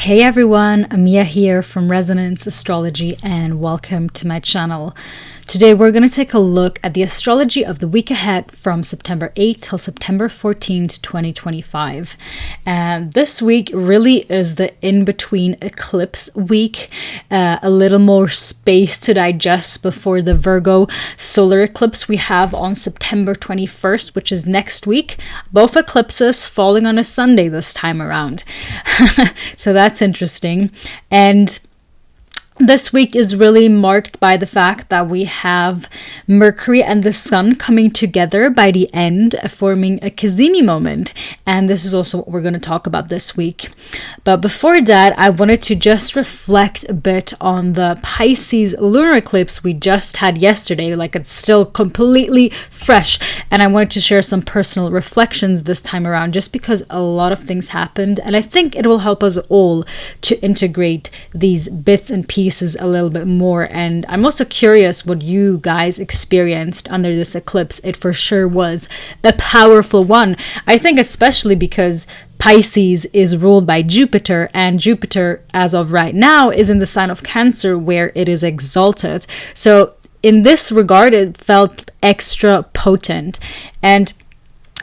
Hey everyone, Amia here from Resonance Astrology and welcome to my channel. Today we're going to take a look at the astrology of the week ahead from September 8th till September 14th, 2025. And this week really is the in-between eclipse week, a little more space to digest before the Virgo Solar Eclipse we have on September 21st, which is next week. Both eclipses falling on a Sunday this time around. So that's interesting. And this week is really marked by the fact that we have Mercury and the Sun coming together by the end, forming a Kazemi moment. And this is also what we're going to talk about this week. But before that, I wanted to just reflect a bit on the Pisces Lunar Eclipse we just had yesterday. Like, it's still completely fresh. And I wanted to share some personal reflections this time around, just because a lot of things happened. And I think it will help us all to integrate these bits and pieces a little bit more. And I'm also curious what you guys experienced under this eclipse. It for sure was a powerful one. I think especially because Pisces is ruled by Jupiter, and Jupiter, as of right now, is in the sign of Cancer, where it is exalted. So in this regard, it felt extra potent. And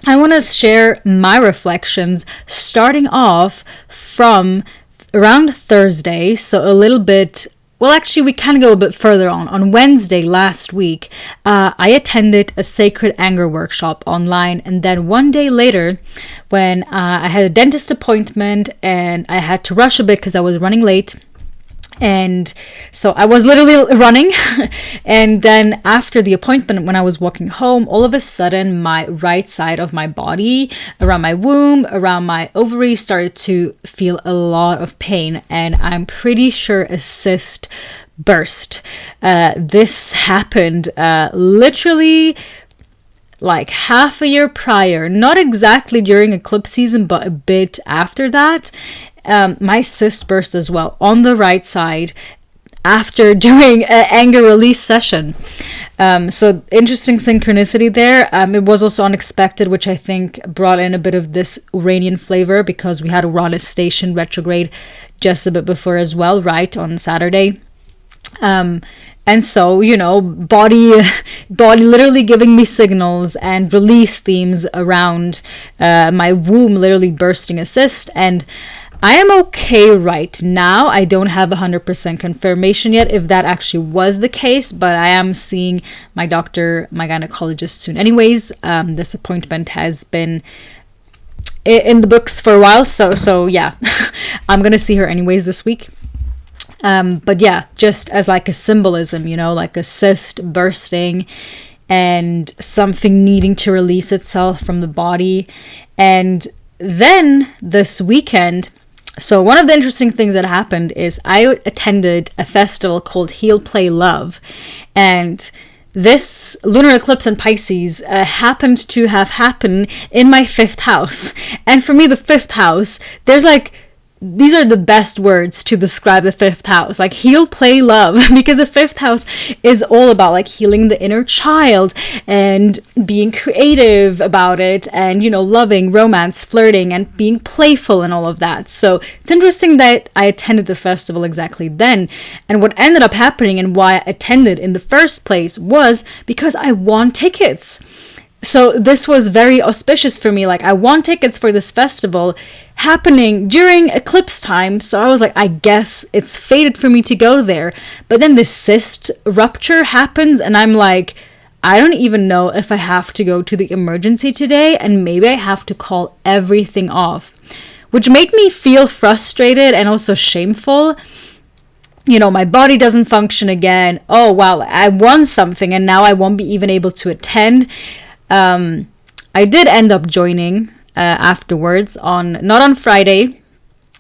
I want to share my reflections starting off from around Thursday, so a little bit, well, actually, we can go a bit further on. On Wednesday last week, I attended a sacred anger workshop online. And then one day later, when I had a dentist appointment and I had to rush a bit because I was running late. And so I was literally running. And then after the appointment, when I was walking home, all of a sudden my right side of my body, around my womb, around my ovaries, started to feel a lot of pain. And I'm pretty sure a cyst burst. This happened literally like half a year prior, not exactly during eclipse season, but a bit after that. My cyst burst as well on the right side after doing an anger release session. So interesting synchronicity there. It was also unexpected, which I think brought in a bit of this Uranian flavor because we had Uranus station retrograde just a bit before as well, right, on Saturday. And so, you know, body literally giving me signals and release themes around my womb literally bursting a cyst. And I am okay right now. I don't have 100% confirmation yet if that actually was the case, but I am seeing my doctor, my gynecologist soon. Anyways, this appointment has been in the books for a while, so yeah, I'm gonna see her anyways this week. But yeah, just as like a symbolism, you know, like a cyst bursting and something needing to release itself from the body. And then this weekend, so one of the interesting things that happened is I attended a festival called Heal, Play, Love. And this lunar eclipse in Pisces happened to have happened in my 5th house. And for me, the 5th house, there's like, these are the best words to describe the 5th house, like heal, play, love, because the 5th house is all about like healing the inner child and being creative about it and, you know, loving, romance, flirting, and being playful and all of that. So it's interesting that I attended the festival exactly then. And what ended up happening and why I attended in the first place was because I won tickets. So this was very auspicious for me. Like, I won tickets for this festival happening during eclipse time. So I was like, I guess it's fated for me to go there. But then the cyst rupture happens and I'm like, I don't even know if I have to go to the emergency today, and maybe I have to call everything off, which made me feel frustrated and also shameful. You know, my body doesn't function again. Oh, wow, I won something and now I won't be even able to attend. I did end up joining afterwards not on Friday,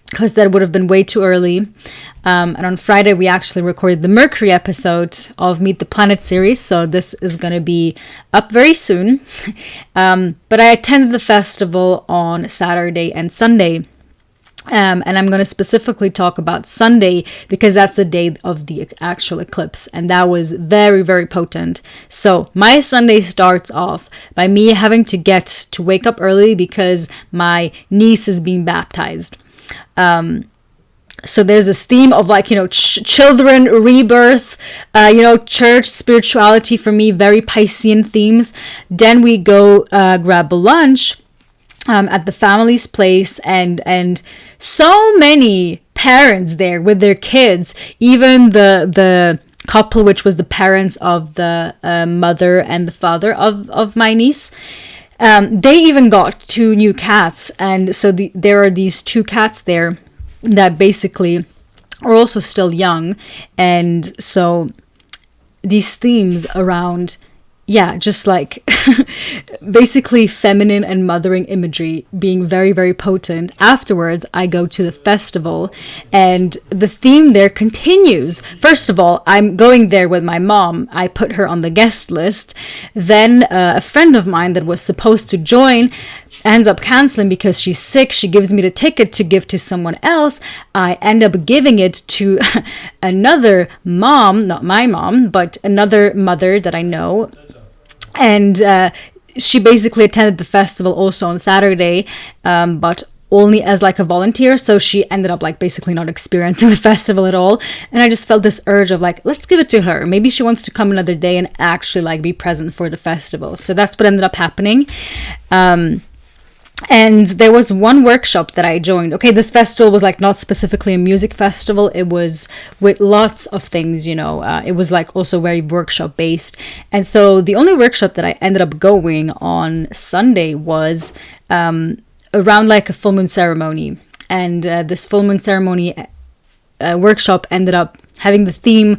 because that would have been way too early. And on Friday, we actually recorded the Mercury episode of Meet the Planet series. So this is going to be up very soon. But I attended the festival on Saturday and Sunday. And I'm going to specifically talk about Sunday because that's the day of the actual eclipse. And that was very, very potent. So my Sunday starts off by me having to wake up early because my niece is being baptized. So there's this theme of like, children, rebirth, church, spirituality for me, very Piscean themes. Then we go grab a lunch at the family's place, and so many parents there with their kids, even the couple, which was the parents of the mother and the father of my niece. They even got 2 new cats, and so there are these 2 cats there that basically are also still young. And so these themes around, just like basically feminine and mothering imagery being very, very potent. Afterwards, I go to the festival, and the theme there continues. First of all, I'm going there with my mom. I put her on the guest list. Then a friend of mine that was supposed to join ends up canceling because she's sick. She gives me the ticket to give to someone else. I end up giving it to another mom, not my mom, but another mother that I know. And she basically attended the festival also on Saturday, but only as like a volunteer. So she ended up like basically not experiencing the festival at all. And I just felt this urge of like, let's give it to her. Maybe she wants to come another day and actually like be present for the festival. So that's what ended up happening. And there was one workshop that I joined. Okay, this festival was like not specifically a music festival. It was with lots of things, it was like also very workshop based. And so the only workshop that I ended up going on Sunday was around like a full moon ceremony. And this full moon ceremony workshop ended up having the theme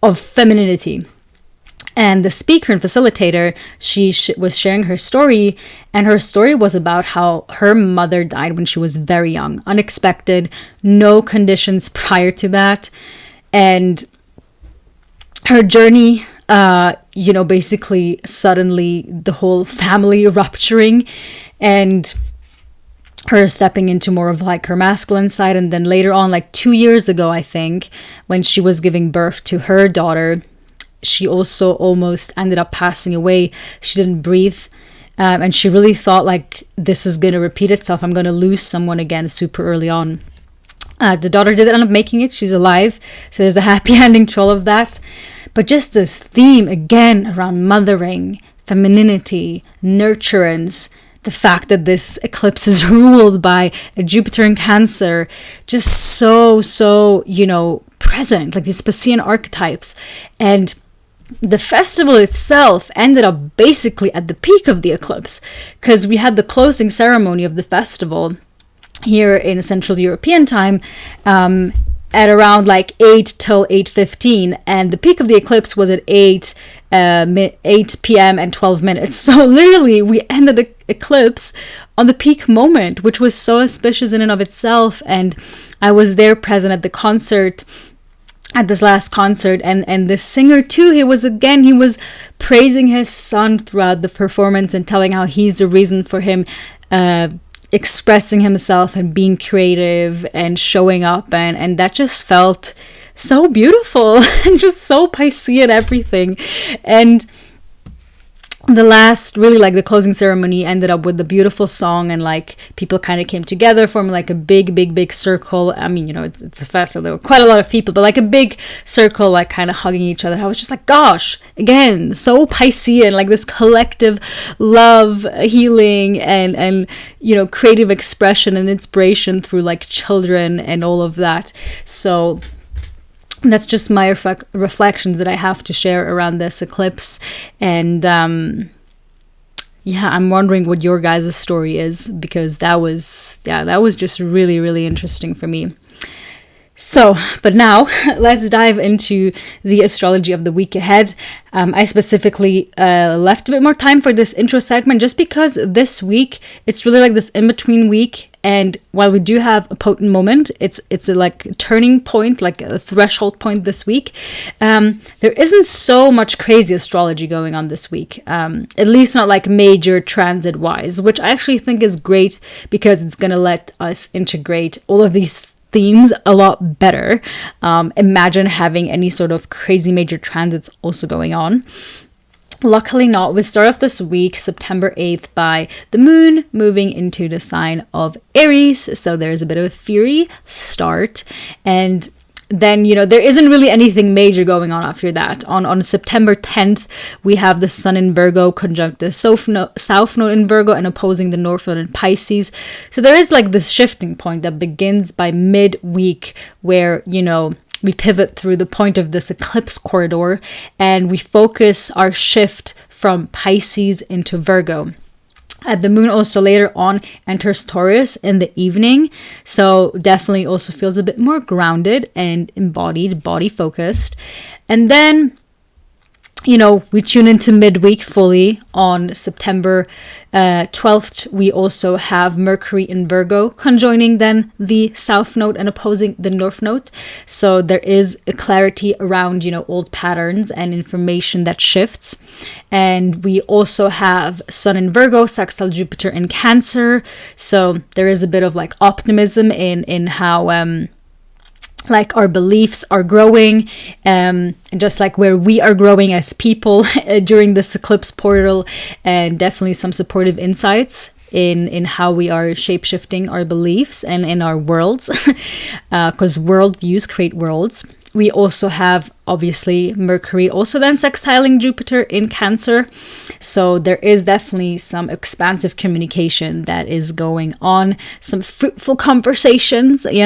of femininity. And the speaker and facilitator, she was sharing her story, and her story was about how her mother died when she was very young, unexpected, no conditions prior to that. And her journey, basically suddenly the whole family rupturing, and her stepping into more of like her masculine side. And then later on, like 2 years ago, I think, when she was giving birth to her daughter, she also almost ended up passing away. She didn't breathe. And she really thought like, this is going to repeat itself. I'm going to lose someone again super early on. The daughter did end up making it. She's alive. So there's a happy ending to all of that. But just this theme again around mothering, femininity, nurturance, the fact that this eclipse is ruled by a Jupiter in Cancer, just so, present, like these Piscean archetypes. And the festival itself ended up basically at the peak of the eclipse, because we had the closing ceremony of the festival here in Central European time at around like 8 till 8:15, and the peak of the eclipse was at 8 p.m. and 12 minutes. So literally we ended the eclipse on the peak moment, which was so auspicious in and of itself. And I was there present at the concert, at this last concert, and the singer too, he was praising his son throughout the performance and telling how he's the reason for him expressing himself and being creative and showing up, and that just felt so beautiful and just so Piscean everything. And the last, really like the closing ceremony ended up with the beautiful song, and like people kind of came together, forming like a big circle. I mean, it's a festival, there were quite a lot of people, but like a big circle, like kind of hugging each other. I was just like, gosh, again, so Piscean, like this collective love, healing, and creative expression and inspiration through like children and all of that. So that's just my reflections that I have to share around this eclipse. And I'm wondering what your guys' story is, because that was just really, really interesting for me. So, but now let's dive into the astrology of the week ahead. I specifically left a bit more time for this intro segment just because this week it's really like this in-between week. And while we do have a potent moment, it's a like turning point, like a threshold point this week. There isn't so much crazy astrology going on this week, at least not like major transit wise, which I actually think is great because it's going to let us integrate all of these themes a lot better. Imagine having any sort of crazy major transits also going on. luckily not. We start off this week, September 8th, by the moon moving into the sign of Aries. So there's a bit of a fiery start. And then, there isn't really anything major going on after that. On September 10th, we have the sun in Virgo conjunct the south node in Virgo and opposing the north node in Pisces. So there is like this shifting point that begins by midweek where, we pivot through the point of this eclipse corridor and we focus our shift from Pisces into Virgo. The moon also later on enters Taurus in the evening, so definitely also feels a bit more grounded and embodied, body focused. And then, we tune into midweek fully on September 12th. We also have Mercury in Virgo conjoining then the south node and opposing the north node. So there is a clarity around, old patterns and information that shifts. And we also have Sun in Virgo, sextile Jupiter in Cancer. So there is a bit of like optimism in how like our beliefs are growing, and just like where we are growing as people during this eclipse portal, and definitely some supportive insights in how we are shape-shifting our beliefs and in our worlds, because worldviews create worlds. We also have, obviously, Mercury also then sextiling Jupiter in Cancer. So there is definitely some expansive communication that is going on, some fruitful conversations, something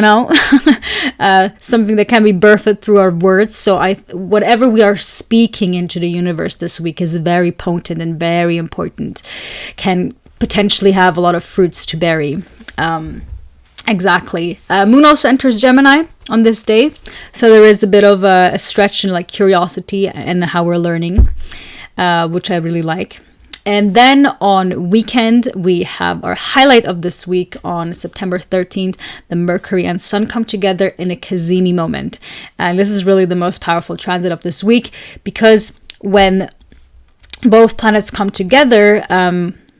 that can be birthed through our words. So whatever we are speaking into the universe this week is very potent and very important, can potentially have a lot of fruits to berry. Exactly. Moon also enters Gemini on this day. So there is a bit of a stretch in like curiosity and how we're learning, which I really like. And then on weekend, we have our highlight of this week on September 13th. The Mercury and Sun come together in a Kazemi moment. And this is really the most powerful transit of this week, because when both planets come together,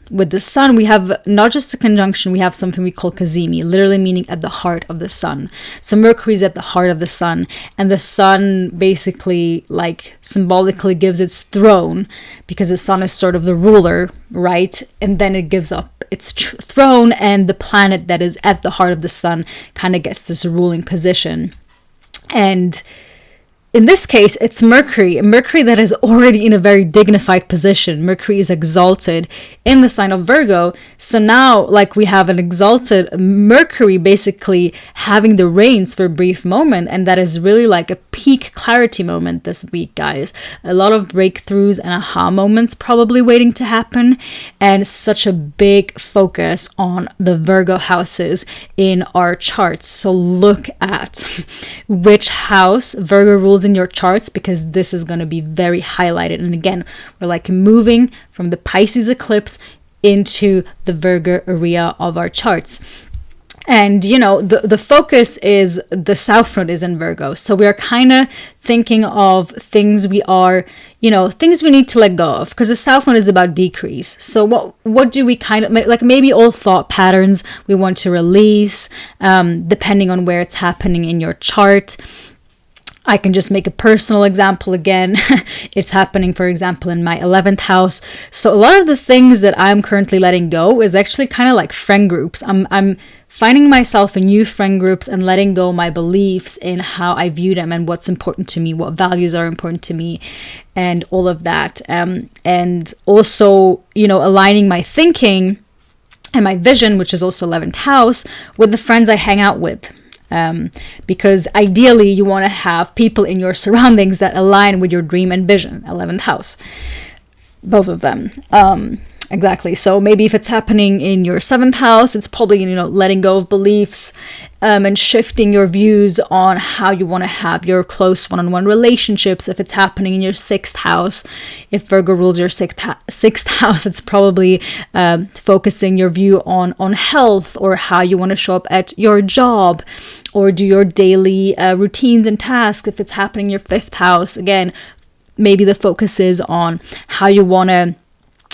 with the sun, we have not just a conjunction, we have something we call Kazemi, literally meaning at the heart of the sun. So Mercury is at the heart of the sun, and the sun basically, like, symbolically gives its throne, because the sun is sort of the ruler, right? And then it gives up its throne, and the planet that is at the heart of the sun kind of gets this ruling position. And in this case, it's Mercury that is already in a very dignified position. Mercury is exalted in the sign of Virgo. So now, like, we have an exalted Mercury basically having the reins for a brief moment. And that is really like a peak clarity moment this week, guys. A lot of breakthroughs and aha moments probably waiting to happen. And such a big focus on the Virgo houses in our charts. So look at which house Virgo rules in your charts, because this is going to be very highlighted. And again, we're like moving from the Pisces eclipse into the Virgo area of our charts. And the focus is the south node is in Virgo, so we are kind of thinking of things we are, things we need to let go of, because the south node is about decrease. So what do we kind of like, maybe all thought patterns we want to release, depending on where it's happening in your chart. I can just make a personal example again. It's happening, for example, in my 11th house. So a lot of the things that I'm currently letting go is actually kind of like friend groups. I'm finding myself in new friend groups and letting go my beliefs in how I view them and what's important to me, what values are important to me, and all of that. And also, aligning my thinking and my vision, which is also 11th house, with the friends I hang out with. Because ideally you want to have people in your surroundings that align with your dream and vision. 11th house, both of them. Exactly. So maybe if it's happening in your 7th house, it's probably, letting go of beliefs, and shifting your views on how you want to have your close one-on-one relationships. If it's happening in your 6th house, if Virgo rules your 6th house, it's probably focusing your view on health, or how you want to show up at your job, or do your daily routines and tasks. If it's happening in your 5th house, again, maybe the focus is on how you want to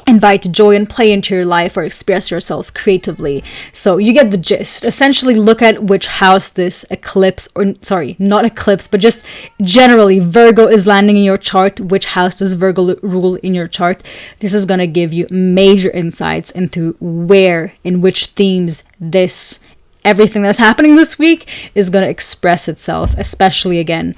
invite joy and play into your life or express yourself creatively. So you get the gist. Essentially, look at which house this eclipse, or sorry, not eclipse, but just generally Virgo is landing in your chart. Which house does Virgo rule in your chart? This is going to give you major insights into where, in which themes everything that's happening this week is going to express itself, especially again,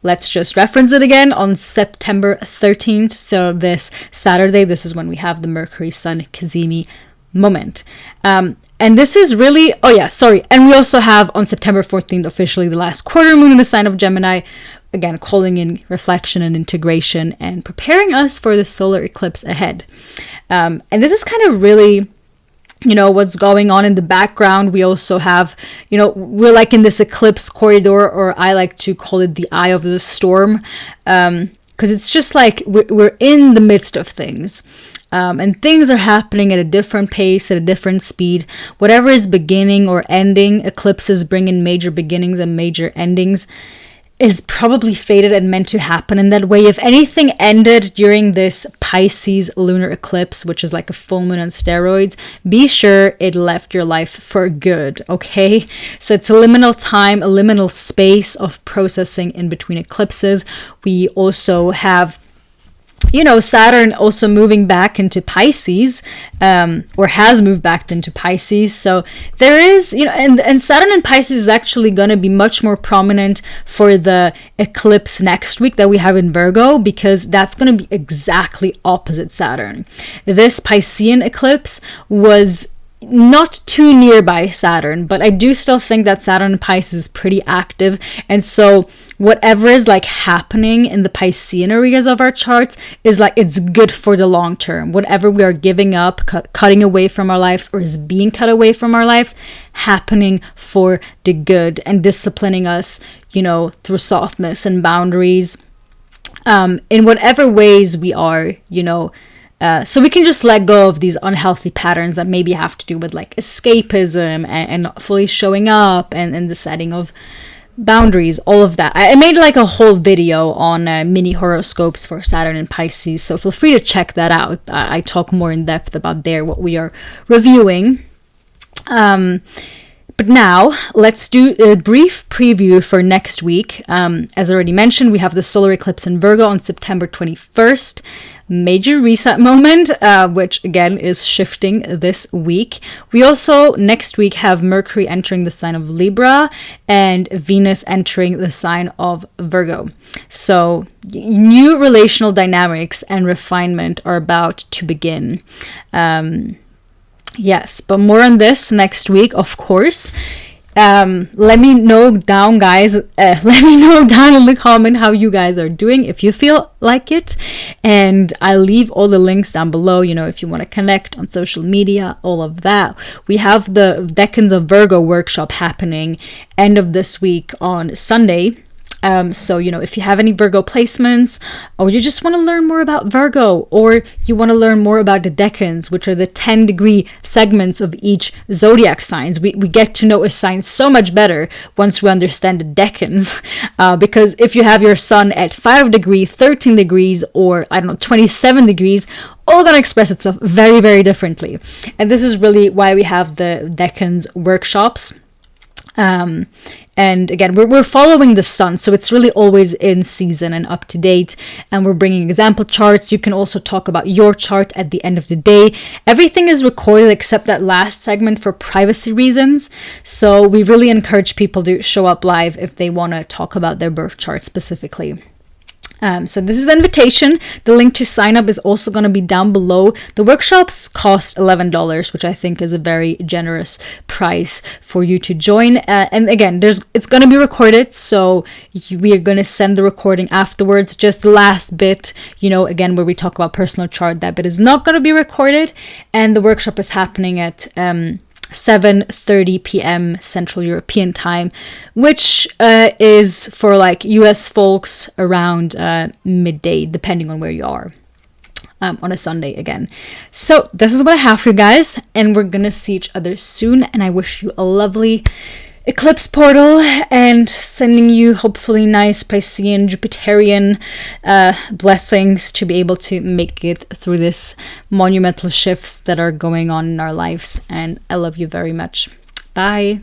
let's just reference it again on September 13th. So this Saturday, this is when we have the Mercury Sun Cazimi moment. And this is really, and we also have on September 14th officially the last quarter moon in the sign of Gemini, again calling in reflection and integration and preparing us for the solar eclipse ahead. And this is kind of really, what's going on in the background. We also have, we're like in this eclipse corridor, or I like to call it the eye of the storm, because it's just like we're in the midst of things, and things are happening at a different pace, at a different speed. Whatever is beginning or ending, eclipses bring in major beginnings and major endings, is probably fated and meant to happen in that way. If anything ended during this Pisces lunar eclipse, which is like a full moon on steroids, be sure it left your life for good, okay? So it's a liminal time, a liminal space of processing in between eclipses. We also have Saturn also moving back into Pisces, or has moved back into Pisces. So there is, and Saturn in Pisces is actually going to be much more prominent for the eclipse next week that we have in Virgo, because that's going to be exactly opposite Saturn. This Piscean eclipse was not too nearby Saturn, but I do still think that Saturn in Pisces is pretty active. And so whatever is like happening in the Piscean areas of our charts is like, it's good for the long term. Whatever we are giving up, cutting away from our lives, or is being cut away from our lives, happening for the good and disciplining us, through softness and boundaries, in whatever ways we are, so we can just let go of these unhealthy patterns that maybe have to do with like escapism and not fully showing up and the setting of boundaries, all of that. I made like a whole video on mini horoscopes for Saturn and Pisces, so feel free to check that out. I talk more in depth about what we are reviewing. But now let's do a brief preview for next week. As I already mentioned, we have the solar eclipse in Virgo on September 21st. Major reset moment, which again is shifting this week. We also next week have Mercury entering the sign of Libra and Venus entering the sign of Virgo. So new relational dynamics and refinement are about to begin. Yes, but more on this next week, of course. Let me know down, guys. Let me know down in the comment how you guys are doing, if you feel like it. And I'll leave all the links down below, if you want to connect on social media, all of that. We have the Decans of Virgo workshop happening end of this week on Sunday. So, if you have any Virgo placements, or you just want to learn more about Virgo, or you want to learn more about the decans, which are the 10-degree segments of each zodiac signs. We get to know a sign so much better once we understand the decans. Because if you have your sun at 5 degrees, 13 degrees, or 27 degrees, all going to express itself very, very differently. And this is really why we have the decans workshops. And again, we're following the sun, so it's really always in season and up to date, and we're bringing example charts. You can also talk about your chart at the end of the day. Everything is recorded except that last segment for privacy reasons, so we really encourage people to show up live if they want to talk about their birth chart specifically. So this is the invitation. The link to sign up is also going to be down below. The workshops cost $11, which I think is a very generous price for you to join. And again, it's going to be recorded, so we are going to send the recording afterwards. Just the last bit, again, where we talk about personal chart, that bit is not going to be recorded. And the workshop is happening at 7:30 p.m. Central European time, which is for like US folks around midday, depending on where you are, on a Sunday again. So this is what I have for you guys, and we're gonna see each other soon, and I wish you a lovely eclipse portal, and sending you hopefully nice Piscean, Jupiterian blessings to be able to make it through this monumental shifts that are going on in our lives. And I love you very much. Bye.